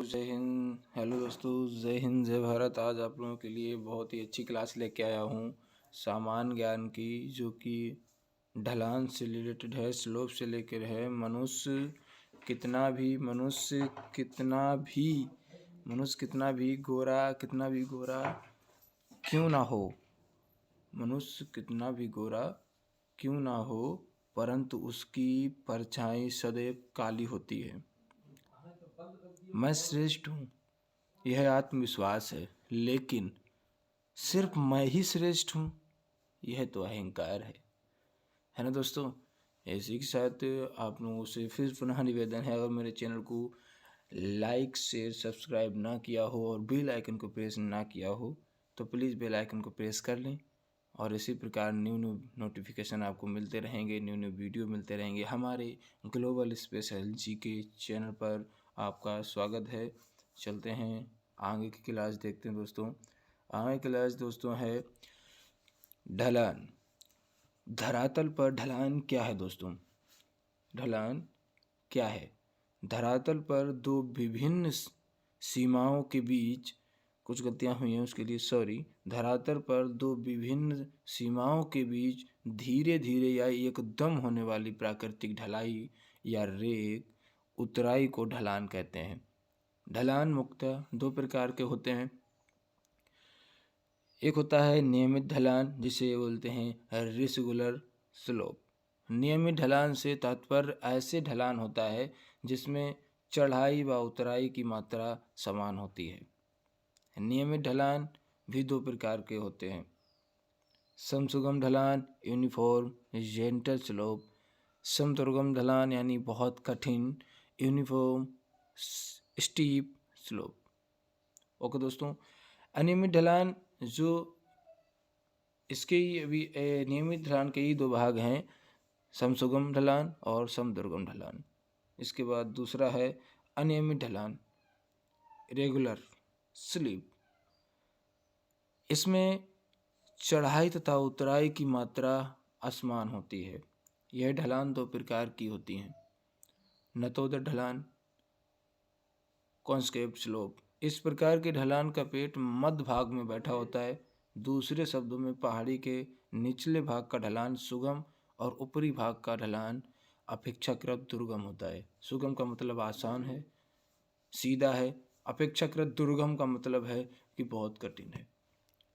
जय हिंद। हेलो दोस्तों, जय हिंद जय भारत। आज आप लोगों के लिए बहुत ही अच्छी क्लास लेके आया हूँ सामान्य ज्ञान की, जो कि ढलान से रिलेटेड है, स्लोप से लेकर है। कितना भी गोरा क्यों ना हो, मनुष्य कितना भी गोरा क्यों ना हो, परंतु उसकी परछाई सदैव काली होती है। मैं श्रेष्ठ हूँ, यह आत्मविश्वास है, लेकिन सिर्फ मैं ही श्रेष्ठ हूँ, यह तो अहंकार है ना दोस्तों। इसी के साथ आप लोगों से फिर पुनः निवेदन है, अगर मेरे चैनल को लाइक शेयर सब्सक्राइब ना किया हो और बेल आइकन को प्रेस ना किया हो तो प्लीज़ बेल आइकन को प्रेस कर लें, और इसी प्रकार न्यू नोटिफिकेशन आपको मिलते रहेंगे, न्यू वीडियो मिलते रहेंगे। हमारे ग्लोबल स्पेशल जीके चैनल पर आपका स्वागत है। चलते हैं आगे की क्लास देखते हैं दोस्तों। आगे क्लास दोस्तों है ढलान। धरातल पर ढलान क्या है दोस्तों? ढलान क्या है? धरातल पर दो विभिन्न सीमाओं के बीच कुछ गलतियाँ हुई हैं, उसके लिए सॉरी। धरातल पर दो विभिन्न सीमाओं के बीच धीरे धीरे या एकदम होने वाली प्राकृतिक ढलाई या रेख उतराई को ढलान कहते हैं। ढलान मुख्यतः दो प्रकार के होते हैं। एक होता है नियमित ढलान, जिसे बोलते हैं रेगुलर स्लोप। नियमित ढलान से तात्पर्य ऐसे ढलान होता है जिसमें चढ़ाई व उतराई की मात्रा समान होती है। नियमित ढलान भी दो प्रकार के होते हैं। समसुगम ढलान यूनिफॉर्म जेंटल स्लोप, समदुर्गम ढलान यानी बहुत कठिन यूनिफॉर्म स्टीप स्लोप। ओके दोस्तों, अनियमित ढलान जो इसके ही अभी नियमित ढलान के ही दो भाग हैं, समसुगम ढलान और समदुर्गम ढलान। इसके बाद दूसरा है अनियमित ढलान रेगुलर स्लीप। इसमें चढ़ाई तथा उतराई की मात्रा असमान होती है। यह ढलान दो प्रकार की होती हैं। नतोदर ढलान कॉन्स्केप स्लोप। इस प्रकार के ढलान का पेट मध्य भाग में बैठा होता है। दूसरे शब्दों में पहाड़ी के निचले भाग का ढलान सुगम और ऊपरी भाग का ढलान अपेक्षाकृत दुर्गम होता है। सुगम का मतलब आसान है, सीधा है। अपेक्षाकृत दुर्गम का मतलब है कि बहुत कठिन है।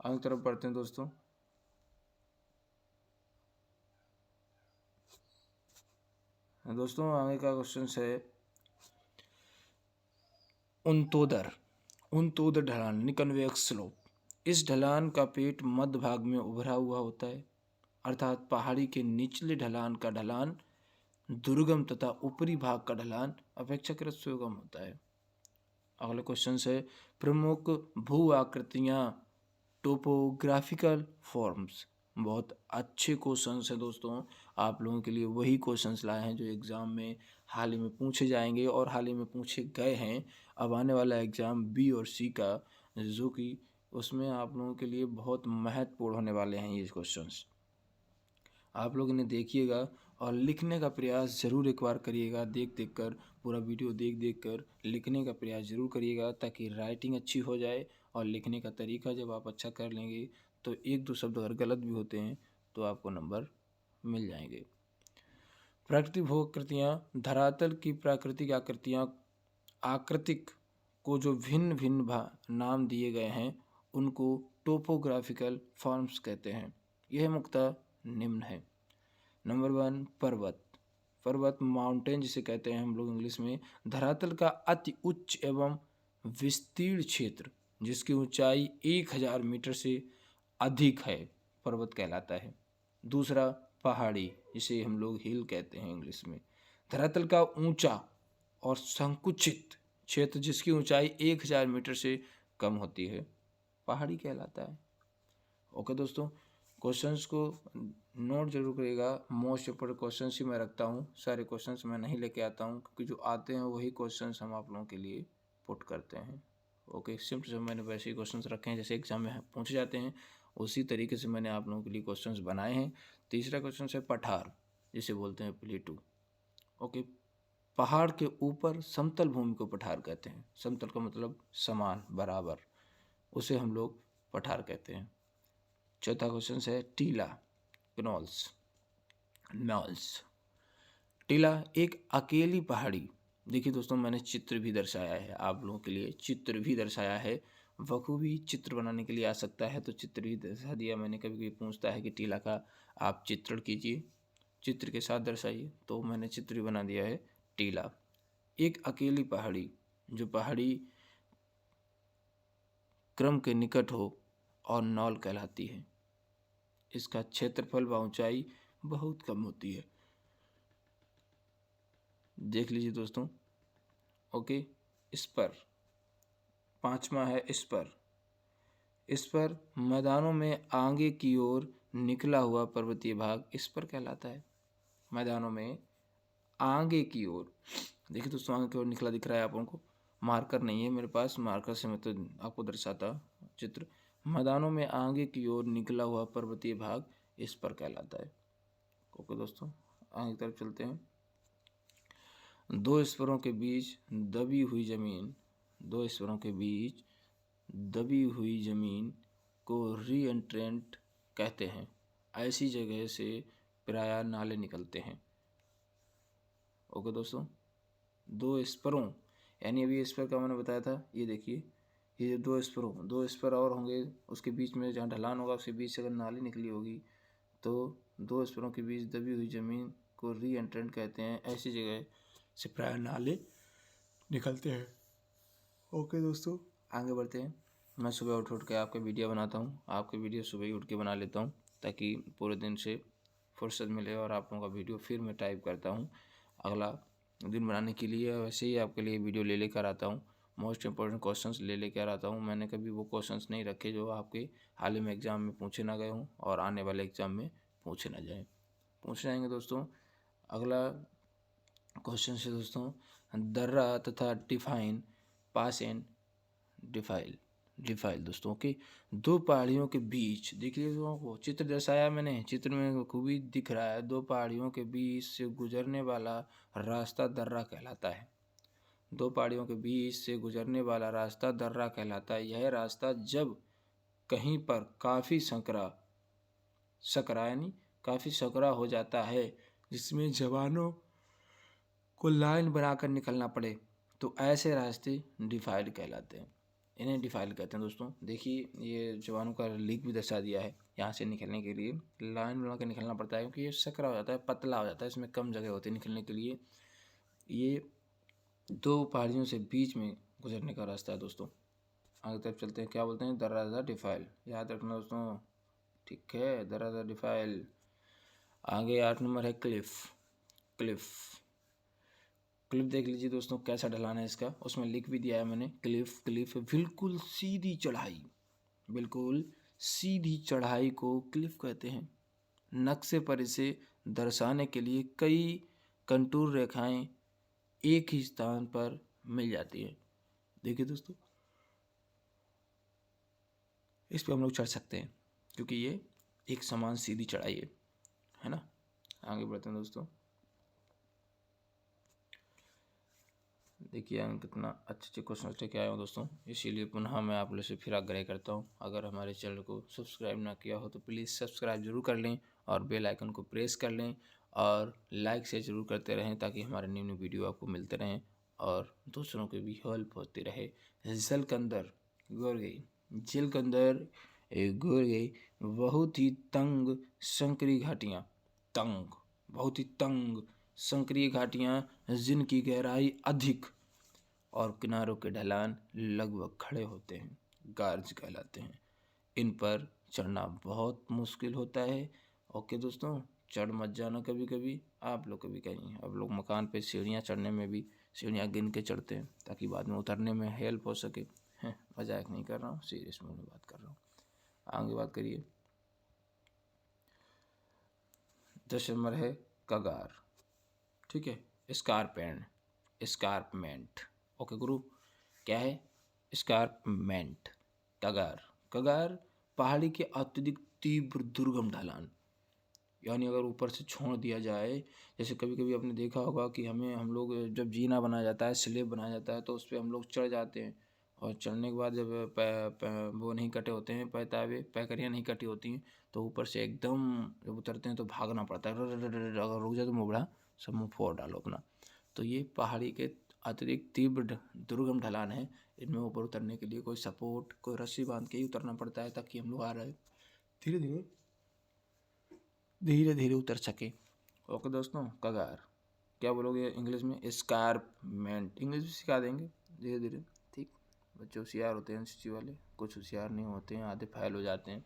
आगे तरफ बढ़ते हैं दोस्तों। आगे का क्वेश्चन है उनतोदर ढलान कन्वेक्स स्लोप। इस ढलान का पेट मध्य भाग में उभरा हुआ होता है, अर्थात पहाड़ी के निचले ढलान का ढलान दुर्गम तथा ऊपरी भाग का ढलान अपेक्षाकृत सुगम होता है। अगला क्वेश्चन है प्रमुख भू आकृतियाँ टोपोग्राफिकल फॉर्म्स। बहुत अच्छे क्वेश्चंस हैं दोस्तों, आप लोगों के लिए वही क्वेश्चंस लाए हैं जो एग्ज़ाम में हाल ही में पूछे जाएंगे और हाल ही में पूछे गए हैं। अब आने वाला एग्ज़ाम बी और सी का, जो कि उसमें आप लोगों के लिए बहुत महत्वपूर्ण होने वाले हैं ये क्वेश्चंस। आप लोग इन्हें देखिएगा और लिखने का प्रयास ज़रूर एक बार करिएगा। देख देख कर, पूरा वीडियो देख देख कर लिखने का प्रयास ज़रूर करिएगा, ताकि राइटिंग अच्छी हो जाए। और लिखने का तरीका जब आप अच्छा कर लेंगे तो एक दो शब्द अगर गलत भी होते हैं तो आपको नंबर मिल जाएंगे। प्राकृतिक भू आकृतियाँ, धरातल की प्राकृतिक आकृतिक को जो भिन्न भिन्न नाम दिए गए हैं उनको टोपोग्राफिकल फॉर्म्स कहते हैं। यह मुख्यतः निम्न है। नंबर 1 पर्वत माउंटेन जिसे कहते हैं हम लोग इंग्लिश में। धरातल का अति उच्च एवं विस्तीर्ण क्षेत्र जिसकी ऊंचाई 1000 मीटर से अधिक है, पर्वत कहलाता है। दूसरा पहाड़ी, जिसे हम लोग हिल कहते हैं इंग्लिश में। धरातल का ऊंचा और संकुचित क्षेत्र जिसकी ऊंचाई 1000 मीटर से कम होती है, पहाड़ी कहलाता है। ओके दोस्तों, क्वेश्चंस को नोट जरूर करिएगा। मोस्ट इंपोर्टेंट क्वेश्चंस ही मैं रखता हूँ, सारे क्वेश्चंस मैं नहीं लेके आता हूँ, क्योंकि जो आते हैं वही क्वेश्चंस हम आप लोगों के लिए पुट करते हैं। ओके, सिंपल से मैंने वैसे ही क्वेश्चंस रखे हैं जैसे एग्जाम में पूछे जाते हैं, उसी तरीके से मैंने आप लोगों के लिए क्वेश्चंस बनाए हैं। तीसरा क्वेश्चन है पठार, जिसे बोलते हैं प्लेटू। ओके, पहाड़ के ऊपर समतल भूमि को पठार कहते हैं। समतल का मतलब समान, बराबर, उसे हम लोग पठार कहते हैं। चौथा क्वेश्चन है टीला, क्नॉल्स, नॉल्स। टीला एक अकेली पहाड़ी, देखिए दोस्तों मैंने चित्र भी दर्शाया है आप लोगों के लिए, चित्र भी दर्शाया है। बखूबी चित्र बनाने के लिए आ सकता है तो चित्र भी दर्शा दिया मैंने। कभी कभी पूछता है कि टीला का आप चित्रण कीजिए, चित्र के साथ दर्शाइए, तो मैंने चित्र भी बना दिया है। टीला एक अकेली पहाड़ी, जो पहाड़ी क्रम के निकट हो और नौल कहलाती है। इसका क्षेत्रफल व ऊंचाई बहुत कम होती है। देख लीजिए दोस्तों। ओके, इस पर पांचवा है इस पर मैदानों में आगे की ओर निकला हुआ पर्वतीय भाग इस पर कहलाता है। मैदानों में आगे की ओर, देखिए दोस्तों आगे की ओर निकला दिख रहा है आप लोगों को, मार्कर नहीं है मेरे पास, मार्कर से मैं तो आपको दर्शाता चित्र। मैदानों में आगे की ओर निकला हुआ पर्वतीय भाग इस पर कहलाता है। ओके दोस्तों, आगे की तरफ चलते हैं। दो स्तरों के बीच दबी हुई जमीन, दो स्तरों के बीच दबी हुई जमीन को रीएंट्रेंट कहते हैं। ऐसी जगह से प्रायः नाले निकलते हैं। ओके दोस्तों, दो स्परों, यानी अभी स्पर का मैंने बताया था, ये देखिए ये दो स्पर और होंगे, उसके बीच में जहाँ ढलान होगा उसके बीच से अगर नाली निकली होगी तो दो स्परों के बीच दबी हुई जमीन को रीएंट्रेंट कहते हैं। ऐसी जगह से प्रायः नाले निकलते हैं। ओके दोस्तों, आगे बढ़ते हैं। मैं सुबह उठ के आपके वीडियो बनाता हूँ, आपके वीडियो सुबह ही उठ के बना लेता हूँ ताकि पूरे दिन से फुर्सत मिले और आप लोगों का वीडियो फिर मैं टाइप करता हूँ अगला दिन बनाने के लिए। वैसे ही आपके लिए वीडियो ले लेकर आता हूँ, मोस्ट इंपॉर्टेंट क्वेश्चंस ले लेकर आता हूँ। मैंने कभी वो क्वेश्चंस नहीं रखे जो आपके हाल ही में एग्ज़ाम में पूछे ना गए हों और आने वाले एग्ज़ाम में पूछे ना जाएँ, पूछ जाएंगे दोस्तों। अगला क्वेश्चन है दोस्तों, दर्रा तथा डिफाइन, पास एंड डिफाइल दोस्तों। ओके, दो पहाड़ियों के बीच, देखिए वो चित्र दर्शाया मैंने, चित्र में खूबी दिख रहा है। दो पहाड़ियों के बीच से गुजरने वाला रास्ता दर्रा कहलाता है। दो पहाड़ियों के बीच से गुजरने वाला रास्ता दर्रा कहलाता है। यह रास्ता जब कहीं पर काफ़ी सकरा हो जाता है, जिसमें जवानों को लाइन बनाकर निकलना पड़े, तो ऐसे रास्ते डिफाइल कहलाते हैं। इन्हें डिफाइल कहते हैं दोस्तों। देखिए ये जवानों का लीक भी दर्शा दिया है। यहाँ से निकलने के लिए लाइन बना के निकलना पड़ता है क्योंकि ये सकरा हो जाता है, पतला हो जाता है, इसमें कम जगह होती है निकलने के लिए। ये दो पहाड़ियों से बीच में गुजरने का रास्ता है दोस्तों। आगे तरफ चलते हैं, क्या बोलते हैं, दर्रा डिफाइल, याद रखना दोस्तों, ठीक है, दर्रा डिफाइल। आगे 8 नंबर है क्लिफ देख लीजिए दोस्तों कैसा ढलान है इसका, उसमें लिख भी दिया है मैंने। क्लिफ बिल्कुल सीधी चढ़ाई को क्लिफ कहते हैं। नक्शे पर इसे दर्शाने के लिए कई कंटूर रेखाएं एक ही स्थान पर मिल जाती है। देखिए दोस्तों, इस पर हम लोग चढ़ सकते हैं क्योंकि ये एक समान सीधी चढ़ाई है ना। आगे बढ़ते हैं दोस्तों। देखिए हम कितना अच्छे क्वेश्चन लेके आए हो दोस्तों, इसीलिए पुनः मैं आप लोग से फिर आग्रह करता हूँ, अगर हमारे चैनल को सब्सक्राइब ना किया हो तो प्लीज़ सब्सक्राइब जरूर कर लें और बेल आइकन को प्रेस कर लें और लाइक से जरूर करते रहें ताकि हमारे न्यू वीडियो आपको मिलते रहें और दूसरों की भी हेल्प होती रहे। जल के अंदर गुर गई बहुत ही तंग संकरी घाटियाँ, बहुत ही तंग संकरीय घाटियाँ जिनकी गहराई अधिक और किनारों के ढलान लगभग खड़े होते हैं, गार्ज कहलाते हैं। इन पर चढ़ना बहुत मुश्किल होता है। ओके दोस्तों, चढ़ मत जाना कभी कभी आप लोग, कभी कहीं आप लोग मकान पे सीढ़ियाँ चढ़ने में भी सीढ़ियाँ गिन के चढ़ते हैं ताकि बाद में उतरने में हेल्प हो सके। मजाक नहीं कर रहा हूँ, सीरियस में बात कर रहा हूँ। आगे बात करिए। 10 नंबर है कगार, ठीक है, स्कारपमेंट। ओके गुरु, क्या है स्कारपमेंट? कगार पहाड़ी के अत्यधिक तीव्र दुर्गम ढलान, यानी अगर ऊपर से छोड़ दिया जाए, जैसे कभी कभी आपने देखा होगा कि हम लोग जब जीना बनाया जाता है, स्लेब बनाया जाता है, तो उस पर हम लोग चढ़ जाते हैं, और चढ़ने के बाद जब वो नहीं कटे होते हैं, पैकरियाँ नहीं कटी होती हैं, तो ऊपर से एकदम जब उतरते हैं तो भागना पड़ता है, अगर रुक जाए तो मुँह बड़ा सब मुँह फोड़ डालो अपना। तो ये पहाड़ी के अतिरिक्त तीव्र दुर्गम ढलान है, इनमें ऊपर उतरने के लिए कोई सपोर्ट, कोई रस्सी बांध के ही उतरना पड़ता है, ताकि हम लोग आ रहे धीरे धीरे धीरे धीरे उतर सके। ओके दोस्तों, कगार क्या बोलोगे इंग्लिश में? एस्कारपमेंट, इंग्लिश भी सिखा देंगे धीरे धीरे, ठीक। बच्चे होशियार होते हैं एनसीसी वाले, कुछ होशियार नहीं होते हैं, आधे फाइल हो जाते हैं,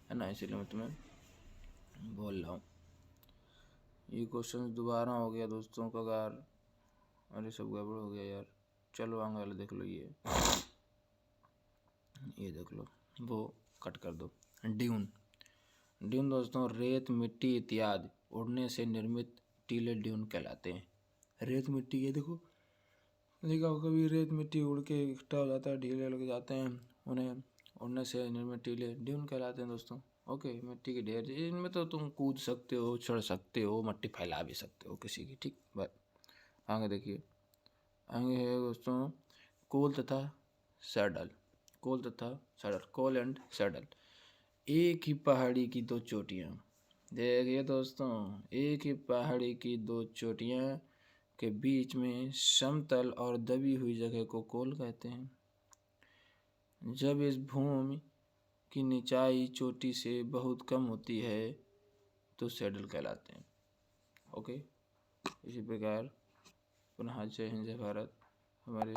है ना, इसीलिए मैं तुम्हें बोल रहा हूँ। ये क्वेश्चन दोबारा हो गया दोस्तों, कगार, अरे सब गड़बड़ हो गया यार। चलो आगे वाले देख लो, ये देख लो, वो कट कर दो। ड्यून, ड्यून दोस्तों रेत, मिट्टी इत्यादि उड़ने से निर्मित टीले ड्यून कहलाते हैं। रेत मिट्टी, ये देखो, देखा हो कभी रेत मिट्टी उड़ के इकट्ठा हो जाता है, ढीले लग जाते हैं, उन्हें उड़ने से निर्मित टीले ड्यून कहलाते हैं दोस्तों। ओके, मिट्टी के ढेर, इनमें तो तुम कूद सकते हो, चढ़ सकते हो, मट्टी फैला भी सकते हो किसी की, ठीक। बस आगे देखिए, आगे है दोस्तों कोल तथा सैडल। कोल तथा सैडल, कोल एंड सैडल, एक ही पहाड़ी की दो चोटियाँ। देखिए दोस्तों, एक ही पहाड़ी की दो चोटियाँ के बीच में समतल और दबी हुई जगह को कोल कहते हैं। जब इस भूमि की निचाई चोटी से बहुत कम होती है तो सैडल कहलाते हैं। ओके, इसी प्रकार पुनः जय हिंद जय भारत। हमारे